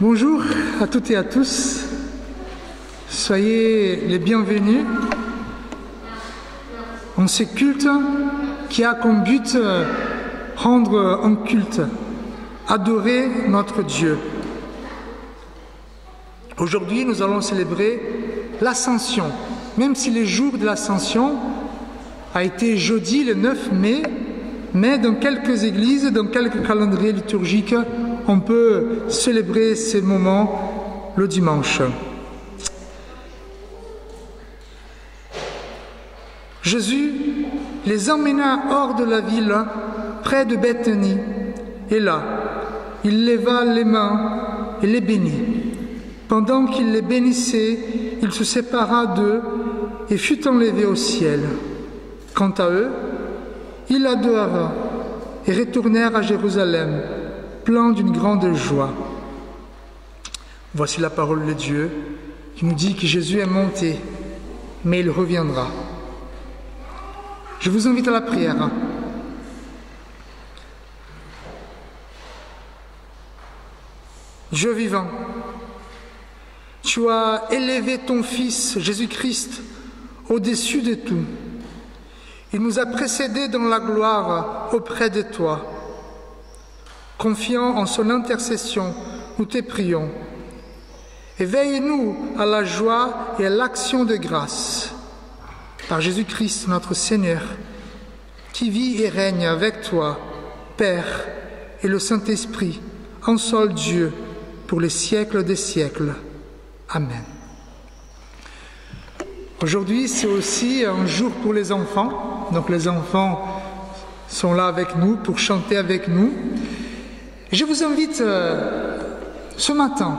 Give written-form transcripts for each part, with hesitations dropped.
Bonjour à toutes et à tous, soyez les bienvenus en ce culte qui a comme but rendre un culte, adorer notre Dieu. Aujourd'hui, nous allons célébrer l'Ascension, même si le jour de l'Ascension a été jeudi le 9 mai, mais dans quelques églises, dans quelques calendriers liturgiques, on peut célébrer ces moments le dimanche. Jésus les emmena hors de la ville, près de Béthanie, et là, il leva les mains et les bénit. Pendant qu'il les bénissait, il se sépara d'eux et fut enlevé au ciel. Quant à eux, ils l'adorèrent et retournèrent à Jérusalem, pleins d'une grande joie. Voici la parole de Dieu qui nous dit que Jésus est monté, mais il reviendra. Je vous invite à la prière. Dieu vivant, tu as élevé ton Fils Jésus-Christ au-dessus de tout. Il nous a précédés dans la gloire auprès de toi. Confiant en son intercession, nous te prions. Éveille-nous à la joie et à l'action de grâce. Par Jésus-Christ notre Seigneur, qui vit et règne avec toi, Père et le Saint-Esprit, un seul Dieu, pour les siècles des siècles. Amen. Aujourd'hui, c'est aussi un jour pour les enfants. Donc les enfants sont là avec nous pour chanter avec nous. Je vous invite ce matin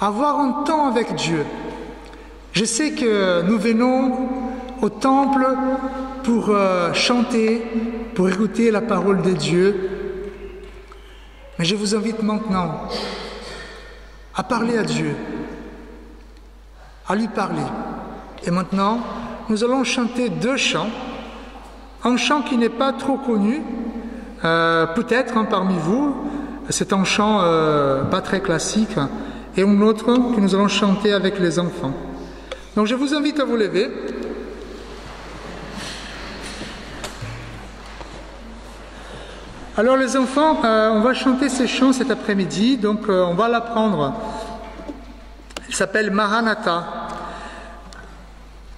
à avoir un temps avec Dieu. Je sais que nous venons au temple pour chanter, pour écouter la parole de Dieu. Mais je vous invite maintenant à parler à Dieu, à lui parler. Et maintenant, nous allons chanter deux chants. Un chant qui n'est pas trop connu, peut-être parmi vous, c'est un chant pas très classique, et un autre que nous allons chanter avec les enfants. Donc je vous invite à vous lever. Alors les enfants, on va chanter ces chants cet après-midi, donc on va l'apprendre. Il s'appelle Maranatha.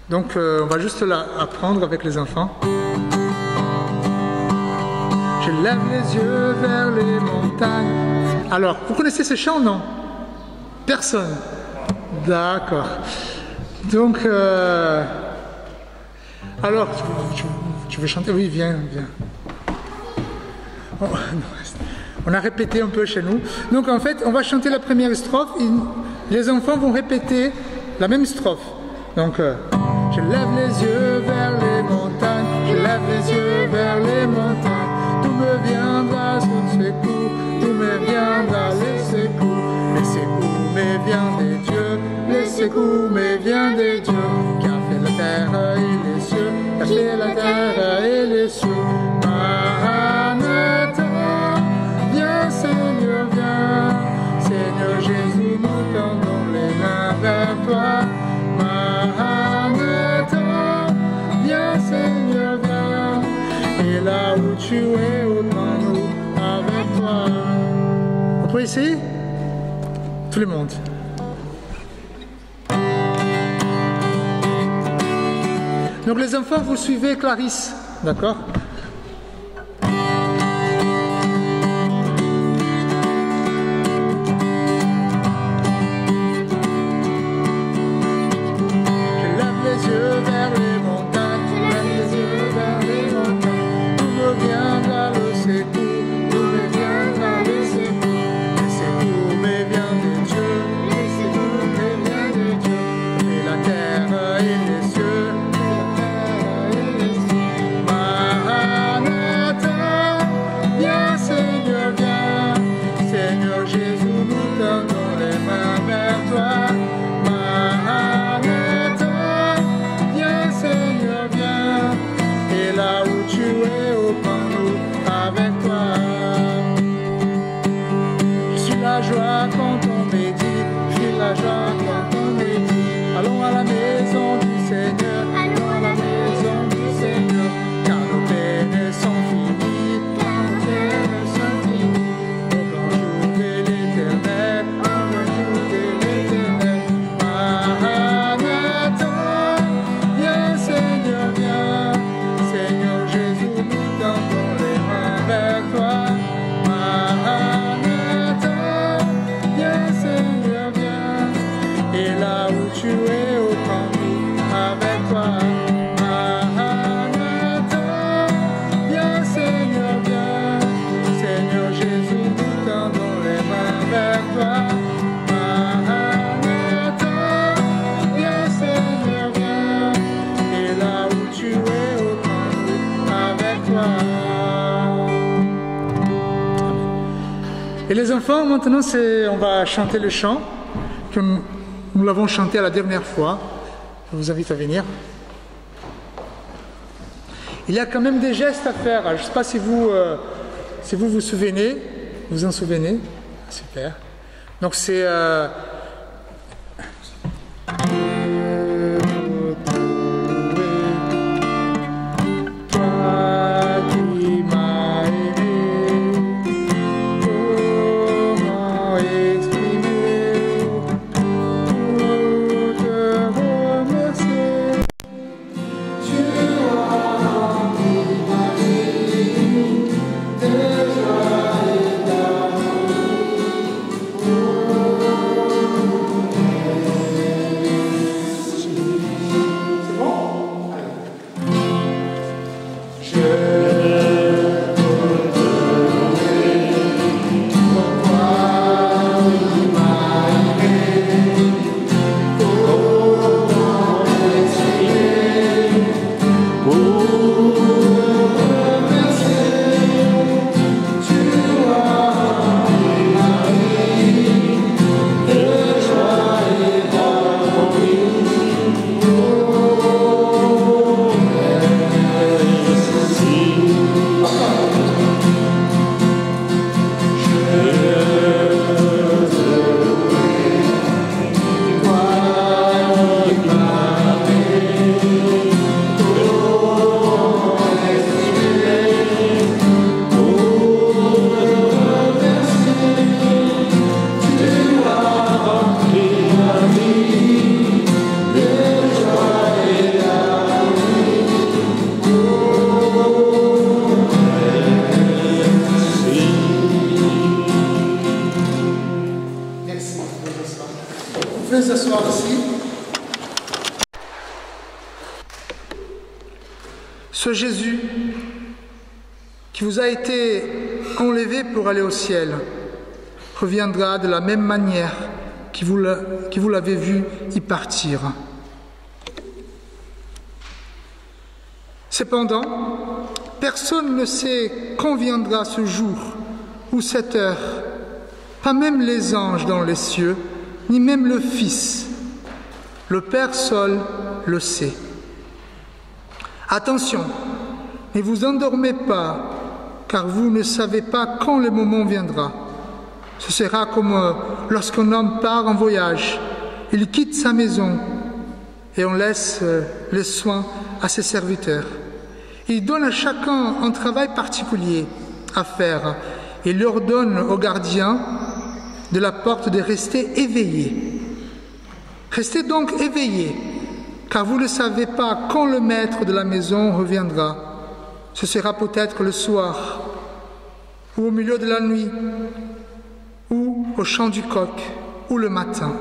Donc on va juste l'apprendre avec les enfants. Je lève les yeux vers les montagnes. Alors, vous connaissez ce chant, non? Personne. D'accord. Donc, alors, tu veux chanter? Oui, viens. On a répété un peu chez nous. Donc en fait, on va chanter la première strophe et les enfants vont répéter la même strophe. Donc, je lève les yeux vers les montagnes, je lève les yeux vers les montagnes. Tout me viendra sur ses coups, tout me viendra les secours. Les secours me viennent des dieux, les secours me viennent des dieux. Qui a fait la terre et les cieux, qui a fait la terre et les cieux. Seigneur, viens, Seigneur Jésus, nous tendons les mains vers toi. Maranatha, viens, Seigneur, viens, et là où tu es, autant-nous avec toi. On peut essayer? Tout le monde. Donc les enfants, vous suivez Clarisse, d'accord? Maranatha, Et les enfants, maintenant, on va chanter le chant que nous l'avons chanté la dernière fois. Je vous invite à venir. Il y a quand même des gestes à faire. Je ne sais pas si vous vous souvenez. Vous en souvenez? Super. Donc c'est... Ce Jésus qui vous a été enlevé pour aller au ciel reviendra de la même manière qui vous l'avez vu y partir. Cependant, personne ne sait quand viendra ce jour ou cette heure, pas même les anges dans les cieux, ni même le Fils. Le Père seul le sait. Attention, ne vous endormez pas, car vous ne savez pas quand le moment viendra. Ce sera comme lorsqu'un homme part en voyage, il quitte sa maison et on laisse les soins à ses serviteurs. Il donne à chacun un travail particulier à faire et il ordonne aux gardiens de la porte de rester éveillés. Restez donc éveillés, car vous ne savez pas quand le maître de la maison reviendra. Ce sera peut-être le soir, ou au milieu de la nuit, ou au chant du coq, ou le matin.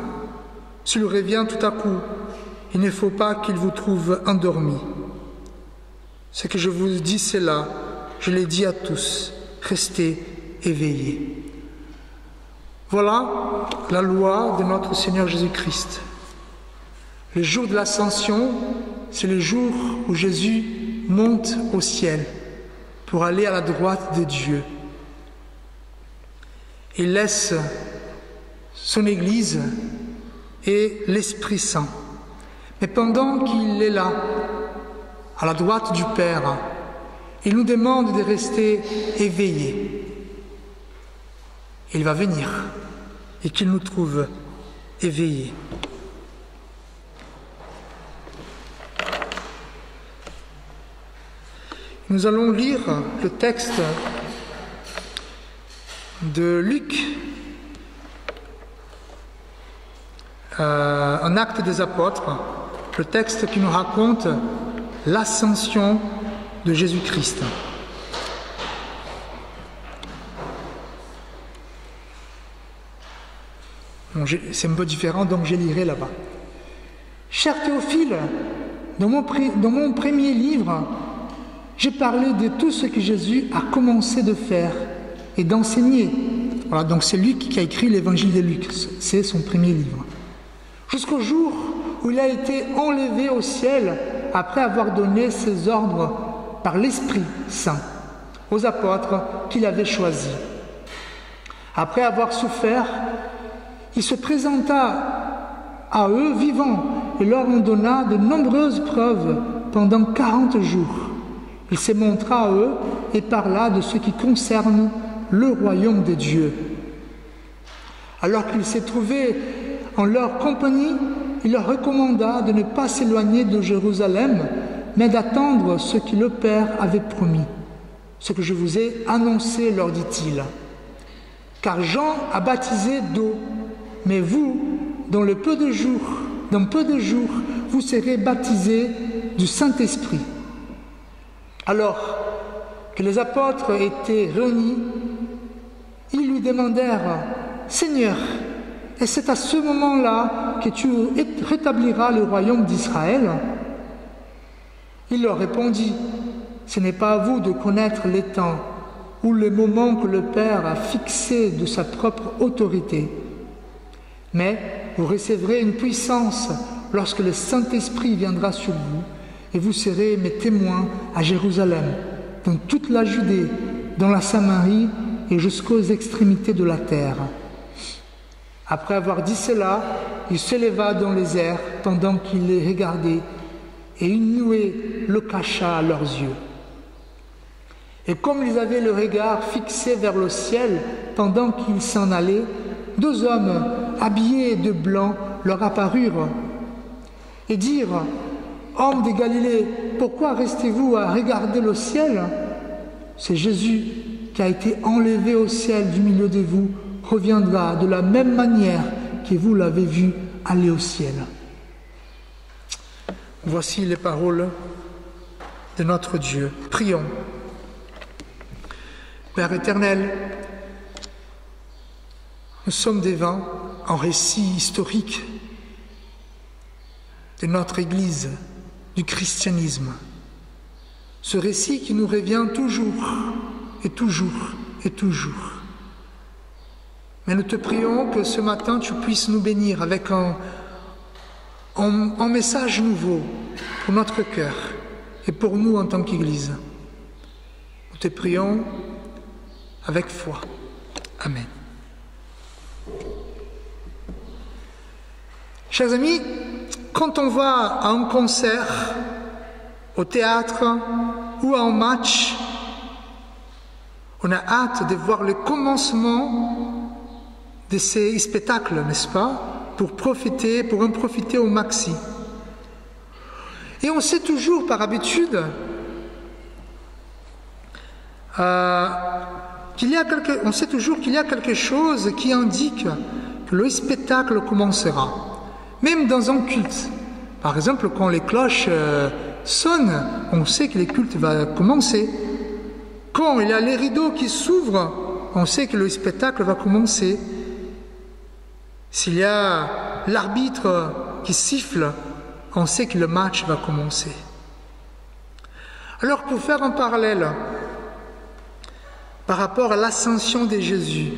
S'il revient tout à coup, il ne faut pas qu'il vous trouve endormis. Ce que je vous dis, c'est là, je l'ai dit à tous, restez éveillés. Voilà la loi de notre Seigneur Jésus-Christ. Le jour de l'Ascension, c'est le jour où Jésus monte au ciel pour aller à la droite de Dieu. Il laisse son Église et l'Esprit Saint. Mais pendant qu'il est là, à la droite du Père, il nous demande de rester éveillés. Il va venir et qu'il nous trouve éveillés. Nous allons lire le texte de Luc, un acte des apôtres, le texte qui nous raconte l'ascension de Jésus-Christ. Bon, c'est un peu différent, donc je lirai là-bas. Cher Théophile, dans mon premier livre, j'ai parlé de tout ce que Jésus a commencé de faire et d'enseigner. Voilà, donc c'est Luc qui a écrit l'évangile de Luc, c'est son premier livre. Jusqu'au jour où il a été enlevé au ciel après avoir donné ses ordres par l'Esprit Saint aux apôtres qu'il avait choisis. Après avoir souffert, il se présenta à eux vivant et leur en donna de nombreuses preuves pendant 40 jours. Il se montra à eux et parla de ce qui concerne le royaume de Dieu. Alors qu'il s'est trouvé en leur compagnie, il leur recommanda de ne pas s'éloigner de Jérusalem, mais d'attendre ce que le Père avait promis. Ce que je vous ai annoncé, leur dit-il. Car Jean a baptisé d'eau, mais vous, dans peu de jours, vous serez baptisés du Saint-Esprit. Alors que les apôtres étaient réunis, ils lui demandèrent « Seigneur, et c'est à ce moment-là que tu rétabliras le royaume d'Israël ?» Il leur répondit « Ce n'est pas à vous de connaître les temps ou le moment que le Père a fixé de sa propre autorité. Mais vous recevrez une puissance lorsque le Saint-Esprit viendra sur vous, et vous serez mes témoins à Jérusalem, dans toute la Judée, dans la Samarie et jusqu'aux extrémités de la terre. » Après avoir dit cela, il s'éleva dans les airs pendant qu'il les regardait, et une nuée le cacha à leurs yeux. Et comme ils avaient le regard fixé vers le ciel pendant qu'ils s'en allaient, 2 hommes habillés de blanc leur apparurent et dirent « Hommes de Galilée, pourquoi restez-vous à regarder le ciel ? C'est Jésus qui a été enlevé au ciel du milieu de vous, reviendra de la même manière que vous l'avez vu aller au ciel. » Voici les paroles de notre Dieu. Prions. Père éternel, nous sommes devant un récit historique de notre Église, du christianisme. Ce récit qui nous revient toujours et toujours et toujours. Mais nous te prions que ce matin tu puisses nous bénir avec un message nouveau pour notre cœur et pour nous en tant qu'Église. Nous te prions avec foi. Amen. Chers amis, quand on va à un concert, au théâtre ou à un match, on a hâte de voir le commencement de ces spectacles, n'est-ce pas, pour en profiter au maxi. Et on sait toujours par habitude qu'il y a quelque chose qui indique que le spectacle commencera, même dans un culte. Par exemple, quand les cloches sonnent, on sait que le culte va commencer. Quand il y a les rideaux qui s'ouvrent, on sait que le spectacle va commencer. S'il y a l'arbitre qui siffle, on sait que le match va commencer. Alors, pour faire un parallèle par rapport à l'ascension de Jésus,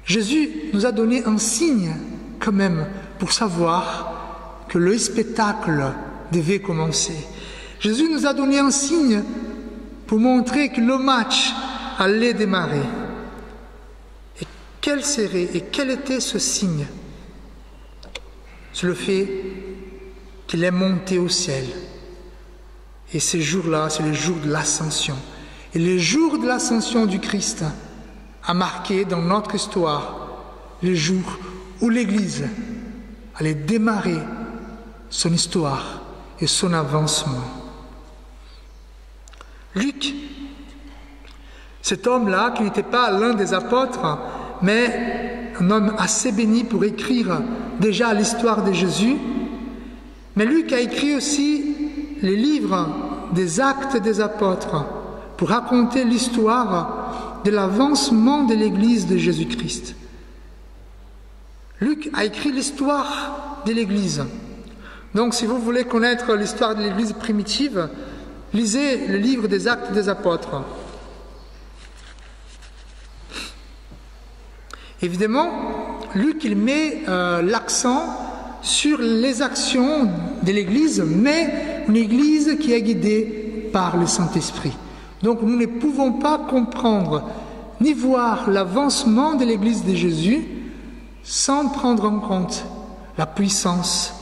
Jésus nous a donné un signe quand même pour savoir que le spectacle devait commencer. Jésus nous a donné un signe pour montrer que le match allait démarrer. Et quel était ce signe? C'est le fait qu'il est monté au ciel. Et ces jours-là, c'est le jour de l'ascension. Et le jour de l'ascension du Christ a marqué dans notre histoire le jour où l'Église allait démarrer son histoire et son avancement. Luc, cet homme-là, qui n'était pas l'un des apôtres, mais un homme assez béni pour écrire déjà l'histoire de Jésus, mais Luc a écrit aussi les livres des Actes des apôtres pour raconter l'histoire de l'avancement de l'Église de Jésus-Christ. Luc a écrit l'histoire de l'Église. Donc, si vous voulez connaître l'histoire de l'Église primitive, lisez le livre des Actes des apôtres. Évidemment, Luc, il met l'accent sur les actions de l'Église, mais une Église qui est guidée par le Saint-Esprit. Donc, nous ne pouvons pas comprendre ni voir l'avancement de l'Église de Jésus sans prendre en compte la puissance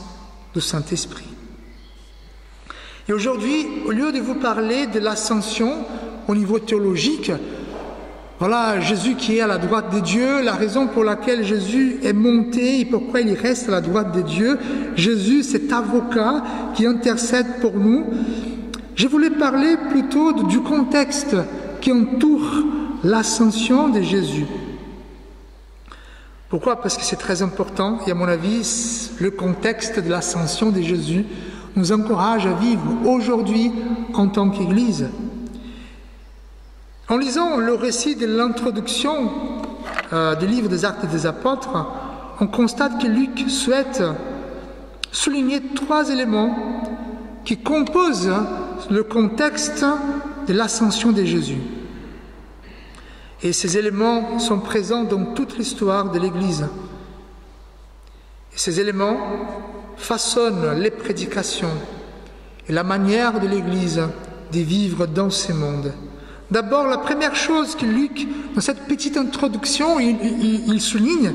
du Saint-Esprit. Et aujourd'hui, au lieu de vous parler de l'ascension au niveau théologique, voilà Jésus qui est à la droite de Dieu, la raison pour laquelle Jésus est monté et pourquoi il reste à la droite de Dieu. Jésus, cet avocat qui intercède pour nous. Je voulais parler plutôt du contexte qui entoure l'ascension de Jésus. Pourquoi? Parce que c'est très important et à mon avis, le contexte de l'ascension de Jésus nous encourage à vivre aujourd'hui en tant qu'Église. En lisant le récit de l'introduction du livre des Actes des Apôtres, on constate que Luc souhaite souligner 3 éléments qui composent le contexte de l'ascension de Jésus. Et ces éléments sont présents dans toute l'histoire de l'Église. Et ces éléments façonnent les prédications et la manière de l'Église de vivre dans ce monde. D'abord, la première chose que Luc, dans cette petite introduction, il souligne,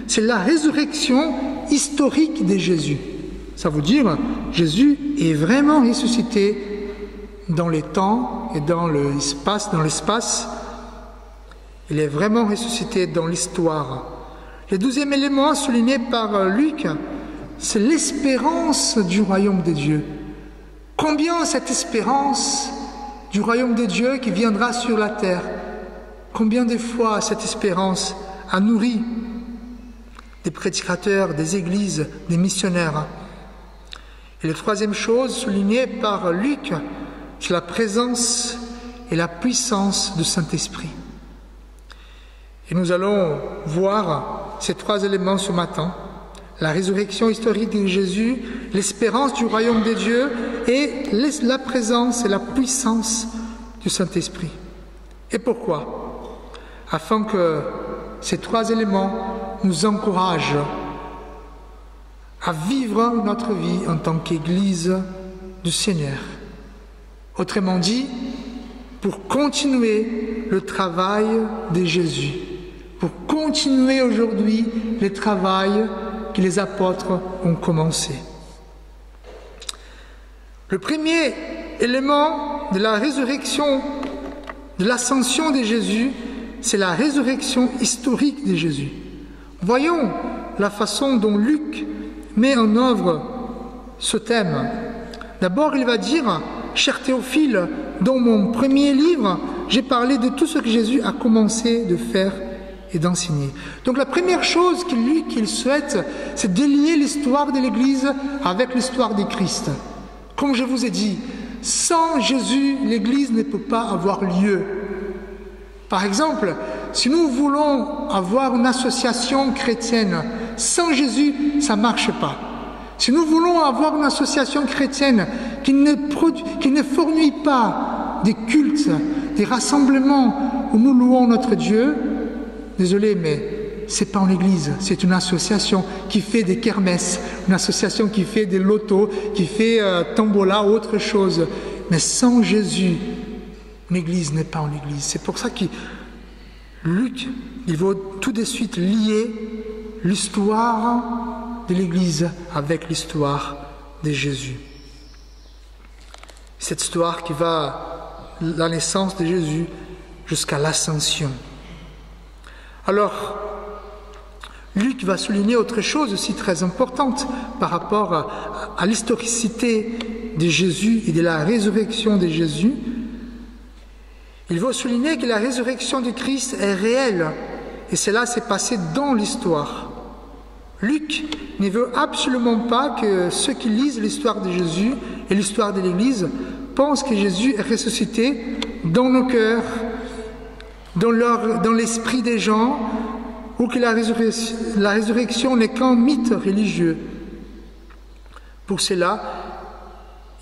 c'est la résurrection historique de Jésus. Ça veut dire, Jésus est vraiment ressuscité dans les temps et dans l'espace. Il est vraiment ressuscité dans l'histoire. Le deuxième élément souligné par Luc, c'est l'espérance du royaume de Dieu. Combien cette espérance du royaume de Dieu qui viendra sur la terre, combien de fois cette espérance a nourri des prédicateurs, des églises, des missionnaires. Et la troisième chose soulignée par Luc, c'est la présence et la puissance du Saint-Esprit. Et nous allons voir ces 3 éléments ce matin. La résurrection historique de Jésus, l'espérance du royaume de Dieu et la présence et la puissance du Saint-Esprit. Et pourquoi? Afin que ces 3 éléments nous encouragent à vivre notre vie en tant qu'Église du Seigneur. Autrement dit, pour continuer le travail de Jésus, pour continuer aujourd'hui le travail que les apôtres ont commencé. Le premier élément de la résurrection, de l'ascension de Jésus, c'est la résurrection historique de Jésus. Voyons la façon dont Luc met en œuvre ce thème. D'abord, il va dire, « Cher Théophile, dans mon premier livre, j'ai parlé de tout ce que Jésus a commencé de faire et d'enseigner. » Donc la première chose qu'il souhaite, c'est de lier l'histoire de l'Église avec l'histoire de Christ. Comme je vous ai dit, sans Jésus, l'Église ne peut pas avoir lieu. Par exemple, si nous voulons avoir une association chrétienne, sans Jésus, ça ne marche pas. Si nous voulons avoir une association chrétienne qui ne fournit pas des cultes, des rassemblements où nous louons notre Dieu, désolé, mais ce n'est pas en Église, c'est une association qui fait des kermesses, une association qui fait des lotos, qui fait tombola, autre chose. Mais sans Jésus, l'Église n'est pas en Église. C'est pour ça que Luc, il veut tout de suite lier l'histoire de l'Église avec l'histoire de Jésus. Cette histoire qui va de la naissance de Jésus jusqu'à l'ascension. Alors, Luc va souligner autre chose aussi très importante par rapport à l'historicité de Jésus et de la résurrection de Jésus. Il veut souligner que la résurrection de Christ est réelle et cela s'est passé dans l'histoire. Luc ne veut absolument pas que ceux qui lisent l'histoire de Jésus et l'histoire de l'Église pensent que Jésus est ressuscité dans nos cœurs, dans l'esprit des gens, ou que la résurrection n'est qu'un mythe religieux. Pour cela,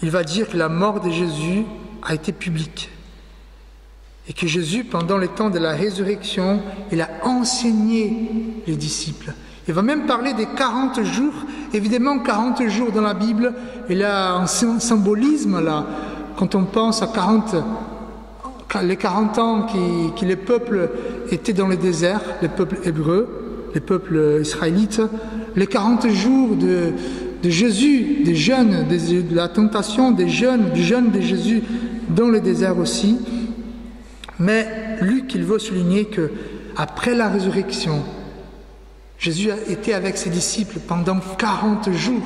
il va dire que la mort de Jésus a été publique et que Jésus, pendant le temps de la résurrection, il a enseigné les disciples. Il va même parler des 40 jours. Évidemment, 40 jours dans la Bible, il y a un symbolisme là. Quand on pense à les 40 ans que le peuple étaient dans le désert, les peuples hébreux, les peuples israélites, les 40 jours de Jésus, des jeûnes, de la tentation, du jeûne de Jésus dans le désert aussi. Mais Luc, il veut souligner que après la résurrection, Jésus a été avec ses disciples pendant 40 jours.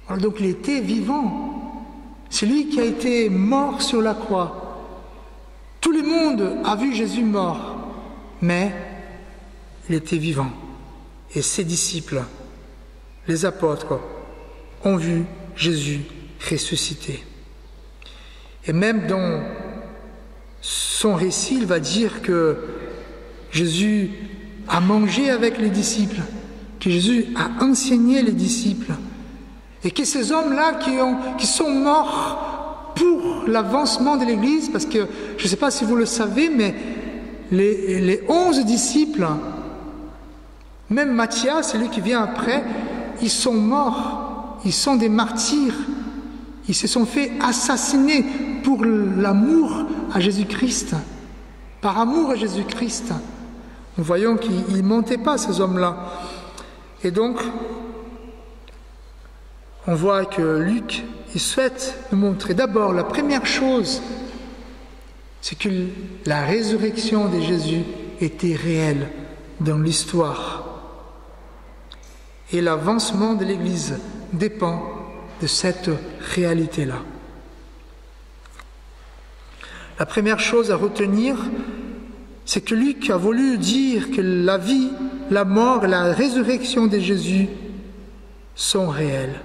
Alors donc il était vivant. C'est lui qui a été mort sur la croix. Tout le monde a vu Jésus mort, mais il était vivant. Et ses disciples, les apôtres, ont vu Jésus ressuscité. Et même dans son récit, il va dire que Jésus a mangé avec les disciples, que Jésus a enseigné les disciples, et que ces hommes-là qui sont morts pour l'avancement de l'Église, parce que je ne sais pas si vous le savez, mais les 11 disciples, même Matthias, celui qui vient après, ils sont morts, ils sont des martyrs, ils se sont fait assassiner pour l'amour à Jésus-Christ, par amour à Jésus-Christ. Nous voyons qu'ils ne mentaient pas, ces hommes-là. Et donc, on voit que Luc, il souhaite nous montrer d'abord, la première chose, c'est que la résurrection de Jésus était réelle dans l'histoire. Et l'avancement de l'Église dépend de cette réalité-là. La première chose à retenir, c'est que Luc a voulu dire que la vie, la mort et la résurrection de Jésus sont réelles.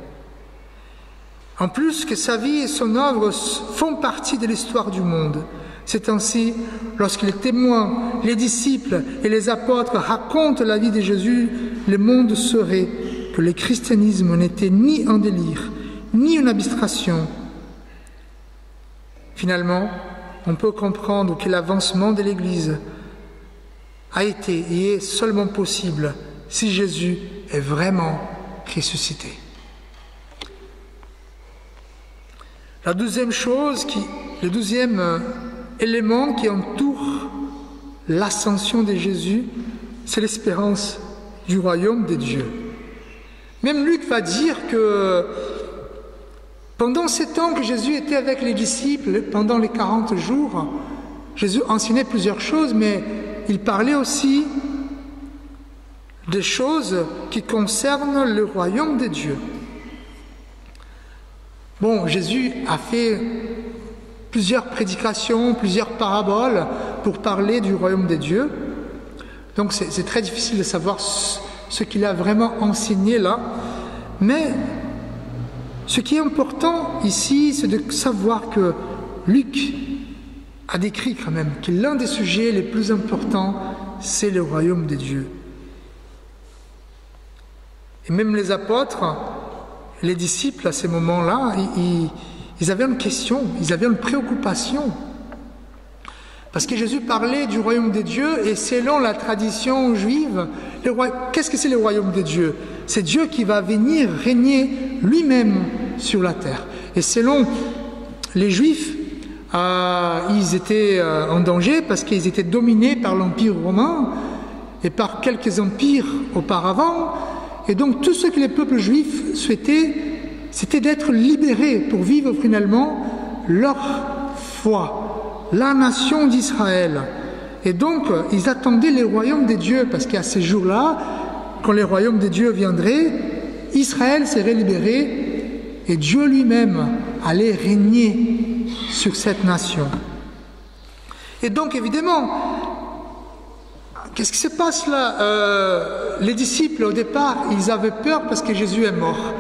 En plus que sa vie et son œuvre font partie de l'histoire du monde. C'est ainsi, lorsque les témoins, les disciples et les apôtres racontent la vie de Jésus, le monde saurait que le christianisme n'était ni un délire, ni une abstraction. Finalement, on peut comprendre que l'avancement de l'Église a été et est seulement possible si Jésus est vraiment ressuscité. La deuxième chose, le deuxième élément qui entoure l'ascension de Jésus, c'est l'espérance du royaume des dieux. Même Luc va dire que pendant ces temps que Jésus était avec les disciples, pendant les 40 jours, Jésus enseignait plusieurs choses, mais il parlait aussi des choses qui concernent le royaume des dieux. Bon, Jésus a fait plusieurs prédications, plusieurs paraboles pour parler du royaume des dieux. Donc c'est très difficile de savoir ce qu'il a vraiment enseigné là. Mais ce qui est important ici, c'est de savoir que Luc a décrit quand même que l'un des sujets les plus importants, c'est le royaume des dieux. Et même les apôtres, les disciples à ces moments-là, ils avaient une question, ils avaient une préoccupation. Parce que Jésus parlait du royaume des dieux et selon la tradition juive, qu'est-ce que c'est le royaume des dieux? C'est Dieu qui va venir régner lui-même sur la terre. Et selon les Juifs, ils étaient en danger parce qu'ils étaient dominés par l'Empire romain et par quelques empires auparavant. Et donc tout ce que les peuples juifs souhaitaient, c'était d'être libérés pour vivre finalement leur foi, la nation d'Israël. Et donc ils attendaient le royaume des dieux, parce qu'à ces jours-là, quand le royaume des dieux viendrait, Israël serait libéré et Dieu lui-même allait régner sur cette nation. Et donc évidemment, qu'est-ce qui se passe là? Les disciples, au départ, ils avaient peur parce que Jésus est mort.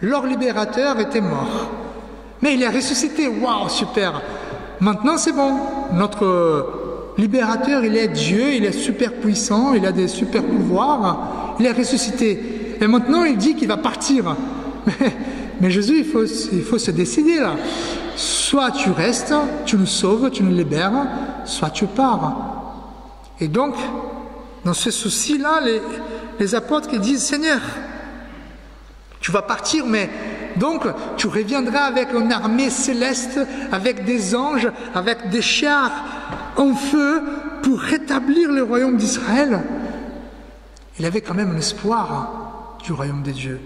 Leur libérateur était mort. Mais il est ressuscité. Waouh, super! Maintenant, c'est bon. Notre libérateur, il est Dieu, il est super puissant, il a des super pouvoirs. Il est ressuscité. Et maintenant, il dit qu'il va partir. Mais Jésus, il faut se décider là. Soit tu restes, tu nous sauves, tu nous libères, soit tu pars. Et donc, dans ce souci-là, les apôtres qui disent « Seigneur, tu vas partir, mais donc tu reviendras avec une armée céleste, avec des anges, avec des chars en feu pour rétablir le royaume d'Israël, il avait quand même un espoir du royaume de Dieu.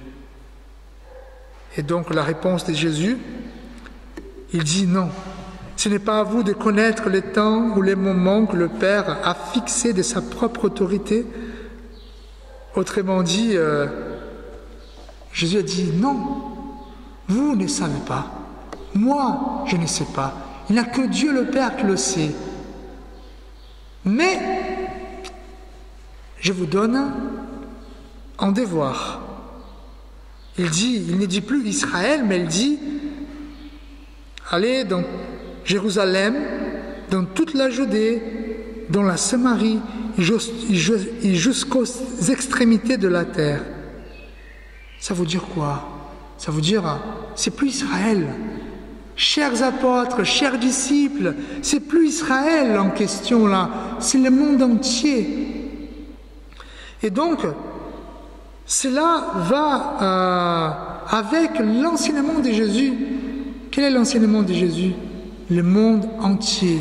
Et donc la réponse de Jésus, il dit non. Ce n'est pas à vous de connaître les temps ou les moments que le Père a fixés de sa propre autorité. Autrement dit, Jésus a dit non, vous ne savez pas, moi je ne sais pas, il n'y a que Dieu le Père qui le sait. Mais je vous donne un devoir. Il ne dit plus Israël, mais il dit allez dans Jérusalem, dans toute la Judée, dans la Samarie et jusqu'aux extrémités de la terre. Ça veut dire quoi? Ça veut dire, c'est plus Israël. Chers apôtres, chers disciples, c'est plus Israël en question là, c'est le monde entier. Et donc, cela va avec l'enseignement de Jésus. Quel est l'enseignement de Jésus? Le monde entier.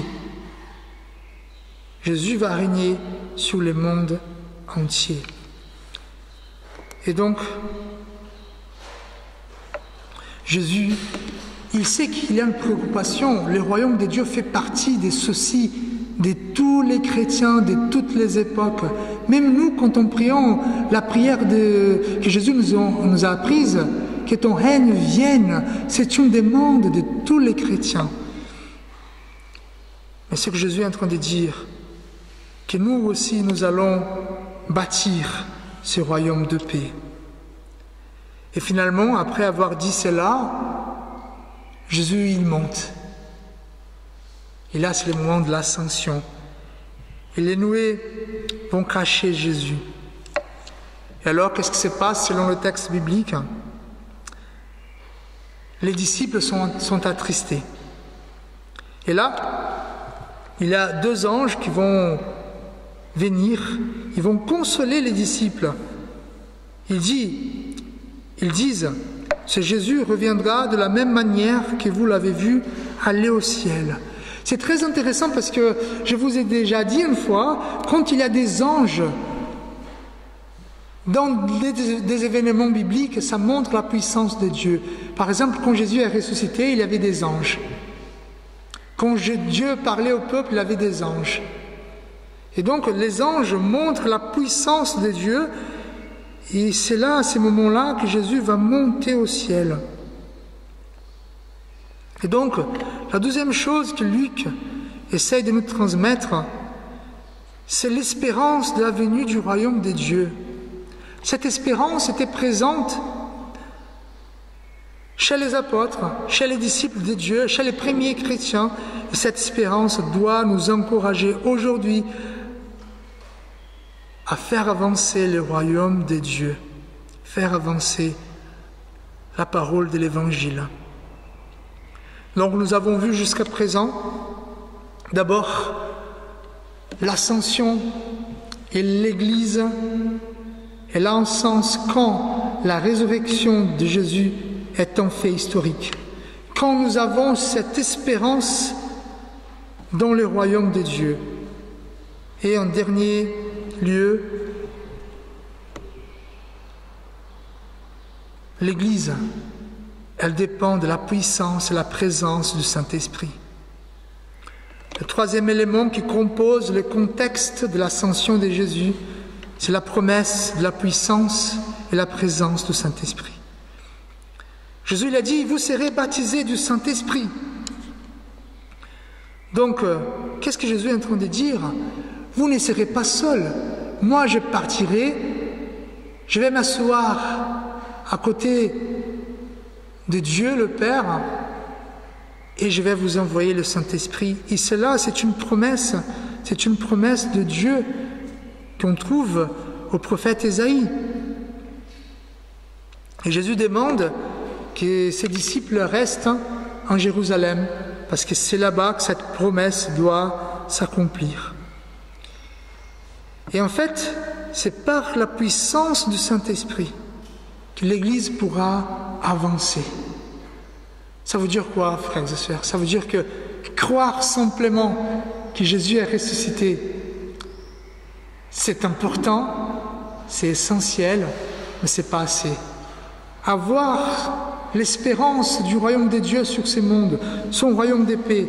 Jésus va régner sur le monde entier. Et donc, Jésus, il sait qu'il y a une préoccupation. Le royaume de Dieu fait partie des soucis de tous les chrétiens, de toutes les époques. Même nous, quand on prions la prière que Jésus nous a apprise, que ton règne vienne, c'est une demande de tous les chrétiens. Mais ce que Jésus est en train de dire, que nous aussi, nous allons bâtir ce royaume de paix. Et finalement, après avoir dit cela, Jésus, il monte. Et là, c'est le moment de l'ascension. Et les nuées vont cacher Jésus. Et alors, qu'est-ce qui se passe selon le texte biblique? Les disciples sont attristés. Et là, il y a deux anges qui vont venir, ils vont consoler les disciples. Ils disent, ce Jésus reviendra de la même manière que vous l'avez vu aller au ciel. C'est très intéressant parce que je vous ai déjà dit une fois, quand il y a des anges dans des événements bibliques, ça montre la puissance de Dieu. Par exemple, quand Jésus est ressuscité, il y avait des anges. Quand Dieu parlait au peuple, il y avait des anges. Et donc, les anges montrent la puissance de Dieu. Et c'est là, à ces moments-là, que Jésus va monter au ciel. Et donc, la deuxième chose que Luc essaye de nous transmettre, c'est l'espérance de la venue du royaume des dieux. Cette espérance était présente chez les apôtres, chez les disciples de Dieu, chez les premiers chrétiens. Et cette espérance doit nous encourager aujourd'hui à faire avancer le royaume des dieux, faire avancer la parole de l'Évangile. Donc nous avons vu jusqu'à présent, d'abord, l'ascension et l'Église, et là en sens quand la résurrection de Jésus est un fait historique. Quand nous avons cette espérance dans le royaume de Dieu. Et en dernier lieu, l'Église, elle dépend de la puissance et la présence du Saint-Esprit. Le troisième élément qui compose le contexte de l'ascension de Jésus, c'est la promesse de la puissance et la présence du Saint-Esprit. Jésus il a dit, vous serez baptisés du Saint-Esprit. Donc, qu'est-ce que Jésus est en train de dire? Vous ne serez pas seuls. Moi, je partirai, je vais m'asseoir à côté de Dieu le Père et je vais vous envoyer le Saint-Esprit. Et cela, c'est une promesse de Dieu qu'on trouve au prophète Ésaïe. Et Jésus demande que ses disciples restent en Jérusalem, parce que c'est là-bas que cette promesse doit s'accomplir. Et en fait, c'est par la puissance du Saint-Esprit que l'Église pourra avancer. Ça veut dire quoi, frères et sœurs? Ça veut dire que croire simplement que Jésus est ressuscité, C'est important, c'est essentiel, mais ce n'est pas assez. Avoir l'espérance du royaume des dieux sur ces mondes, son royaume des paix,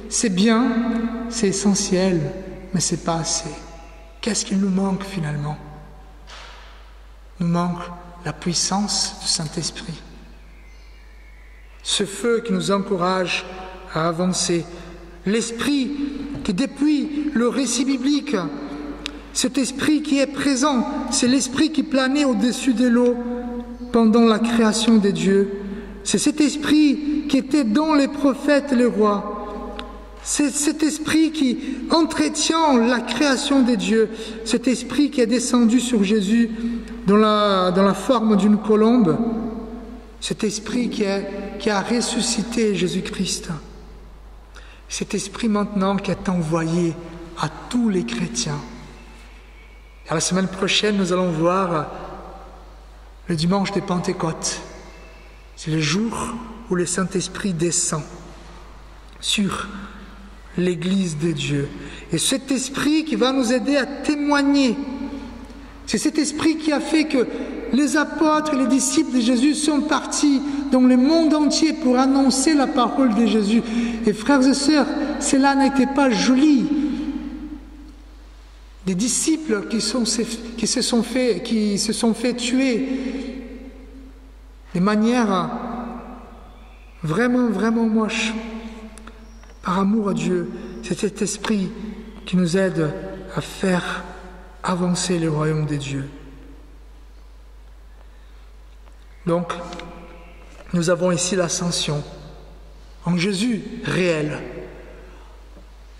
c'est bien, c'est essentiel, mais ce n'est pas assez. Qu'est-ce qu'il nous manque finalement? Il nous manque la puissance du Saint-Esprit. Ce feu qui nous encourage à avancer. L'esprit qui, depuis le récit biblique, cet esprit qui est présent, c'est l'esprit qui planait au-dessus des lots pendant la création des dieux. C'est cet esprit qui était dans les prophètes et les rois. C'est cet esprit qui entretient la création des dieux. Cet esprit qui est descendu sur Jésus dans la forme d'une colombe. Cet esprit qui a ressuscité Jésus-Christ. Cet esprit maintenant qui est envoyé à tous les chrétiens. Et la semaine prochaine, nous allons voir le dimanche de Pentecôte. C'est le jour où le Saint-Esprit descend sur l'Église de Dieu. Et cet esprit qui va nous aider à témoigner, c'est cet esprit qui a fait que les apôtres et les disciples de Jésus sont partis dans le monde entier pour annoncer la parole de Jésus. Et frères et sœurs, cela n'était pas joli. Des disciples qui se sont fait tuer de manière vraiment, vraiment moche. Par amour à Dieu, c'est cet esprit qui nous aide à faire avancer le royaume des dieux. Donc, nous avons ici l'ascension en Jésus réel,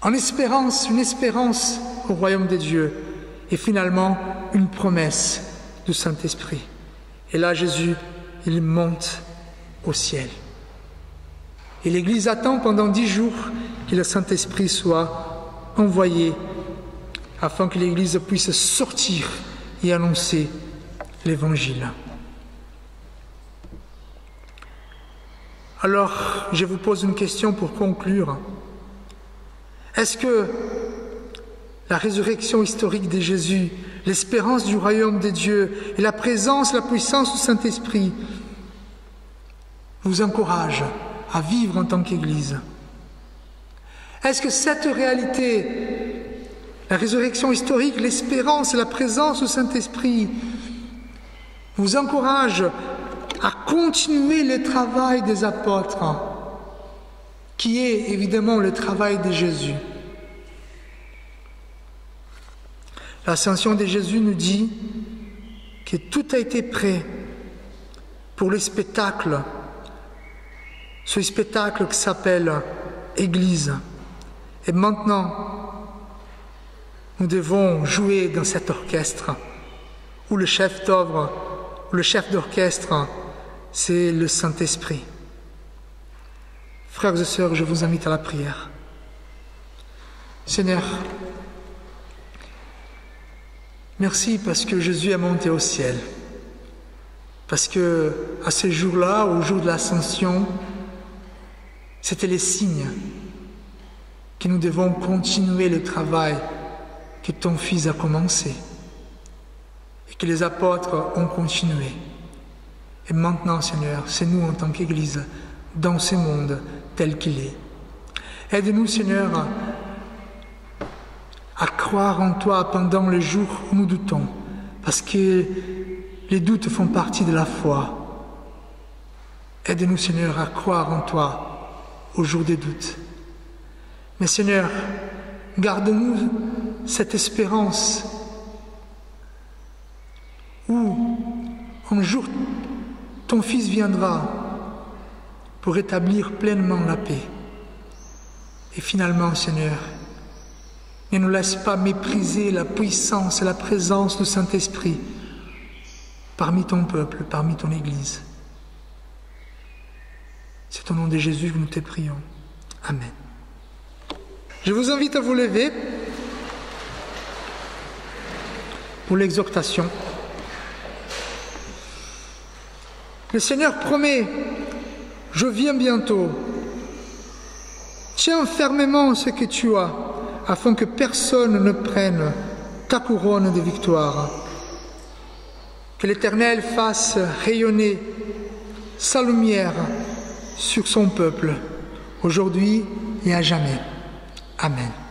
en espérance, une espérance au royaume des dieux, et finalement une promesse du Saint-Esprit. Et là, Jésus, il monte au ciel. Et l'Église attend pendant 10 jours que le Saint-Esprit soit envoyé afin que l'Église puisse sortir et annoncer l'Évangile. Alors, je vous pose une question pour conclure. Est-ce que la résurrection historique de Jésus, l'espérance du royaume des dieux et la présence, la puissance du Saint-Esprit vous encouragent à vivre en tant qu'Église? Est-ce que cette réalité, la résurrection historique, l'espérance et la présence du Saint-Esprit vous encourage à continuer le travail des apôtres, qui est évidemment le travail de Jésus? L'ascension de Jésus nous dit que tout a été prêt pour le spectacle, ce spectacle qui s'appelle Église. Et maintenant, nous devons jouer dans cet orchestre où le chef d'œuvre, le chef d'orchestre, c'est le Saint-Esprit. Frères et sœurs, je vous invite à la prière. Seigneur, merci parce que Jésus est monté au ciel. Parce que à ce jour-là, au jour de l'ascension, c'était les signes que nous devons continuer le travail que ton Fils a commencé et que les apôtres ont continué. Et maintenant, Seigneur, c'est nous en tant qu'Église, dans ce monde tel qu'il est. Aide-nous, Seigneur, à croire en toi pendant les jours où nous doutons, parce que les doutes font partie de la foi. Aide-nous, Seigneur, à croire en toi au jour des doutes. Mais Seigneur, garde-nous cette espérance où un jour ton Fils viendra pour rétablir pleinement la paix. Et finalement, Seigneur, ne nous laisse pas mépriser la puissance et la présence du Saint-Esprit parmi ton peuple, parmi ton Église. C'est au nom de Jésus que nous te prions. Amen. Je vous invite à vous lever pour l'exhortation. Le Seigneur promet, je viens bientôt. Tiens fermement ce que tu as, afin que personne ne prenne ta couronne de victoire. Que l'Éternel fasse rayonner sa lumière sur son peuple, aujourd'hui et à jamais. Amen.